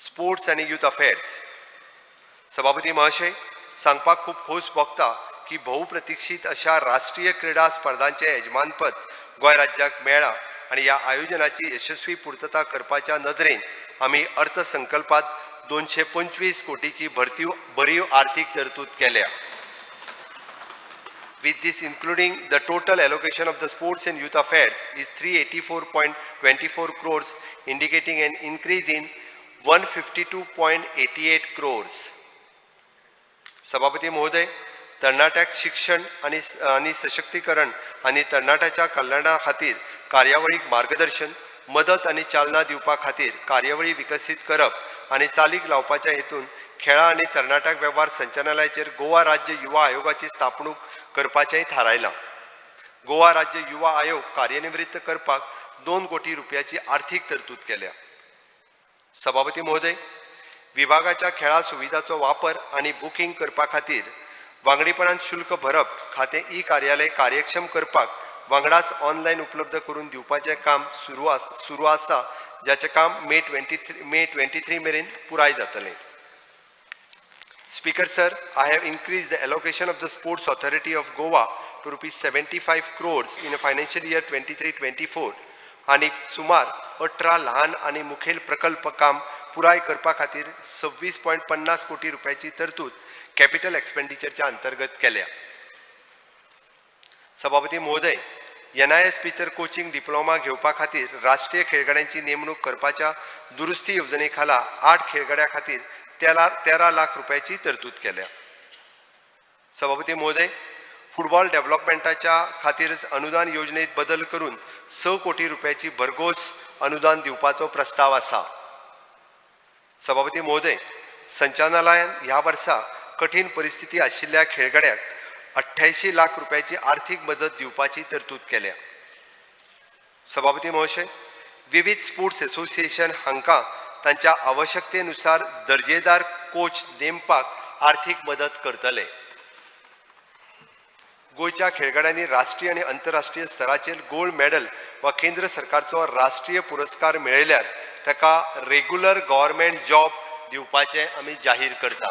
Sports आनी youth affairs. सभापती महाशय, सांगपाक खूब खोस भोगता की बहुप्रतीक्षित अशा राष्ट्रीय क्रीडा स्पर्धांचे येजमानपद गोंय राज्याक मेळ्ळा आनी ह्या आयोजनाची यशस्वी पूर्तता करपाच्या नदरेन आमी अर्थसंकल्पात 225 कोटीची भरीव आर्थीक तरतूद केल्या. With this including the total allocation of the sports and youth affairs is 384.24 crores, indicating an increase in 152.88 crores. सभापती महोदय, तरणाट्याक शिक्षण आणि सशक्तीकरण आणि तरणाट्याच्या कल्याणा खातीर कार्यावळीक मार्गदर्शन, मदत आणि चालना दिवपा खातीर कार्यावळी विकसीत करप आणि चालीक लावपाच्या हेतून खेळां आणि तरणाट्याक वेव्हार संचालनालयाचेर गोवा राज्य युवा आयोगाची स्थापणूक करपाचेंय थारायलां. गोवा राज्य युवा आयोग कार्यान्वित करपाक 2 कोटी रुपयाची आर्थीक तरतूद केल्या. सभापती महोदय, विभागाच्या खेळा सुविधाचो वापर आणि बुकींग करपा खातीर वांगडीपणान शुल्क भरप खातें ई कार्यालय कार्यक्षम करपाक वांगडाच ऑनलायन उपलब्ध करून दिवपाचें काम सुरू आसा, जाचें काम मे 23 मेरेन पुराय जातलें. Speaker sir, I have increased the allocation of the Sports Authority of Goa to rupees 75 crores in a financial year 23-24 आणि सुमार 18 ल्हान आणि मुखेल प्रकल्प काम पुराय करपा खातीर 26.50 कोटी रुपयाची तरतूद कॅपिटल एक्सपेंडिचरच्या अंतर्गत केल्या. सभापती महोदय, NIS भितर कोचिंग डिप्लोमा घेवपा खातीर राष्ट्रीय खेळगड्यांची नेमणूक करपाच्या दुरुस्ती येवजणे खाला 8 खेळगड्यां खातीर 13 लाख रुपयाची तरतूद केल्या. सभापती महोदय, फुटबॉल डेव्हलपमेंटाच्या खातीर अनुदान योजनेत बदल करून 6 कोटी रुपयाची भरघोस अनुदान दिवपाचो प्रस्ताव आसा. सभापती महोदय, संचालनालयान ह्या वर्सा कठीण परिस्थिती आशिल्ल्या खेळगड्यांक 88 लाख रुपयाची आर्थीक मदत दिवपाची तरतूद केल्या. सभापती महाशय, विविध स्पोर्ट्स असोसिएशन हांकां तांच्या आवश्यकतेनुसार दर्जेदार कोच नेमपाक आर्थीक मदत करतले. गोंयच्या खेळगड्यांनी राष्ट्रीय आणि आंतरराष्ट्रीय स्तराचेर गोल्ड मेडल वा केंद्र सरकारचो राष्ट्रीय पुरस्कार मेळयल्यार ताका रेग्युलर गव्हर्नमेंट जॉब दिवपाचें आमी जाहीर करता.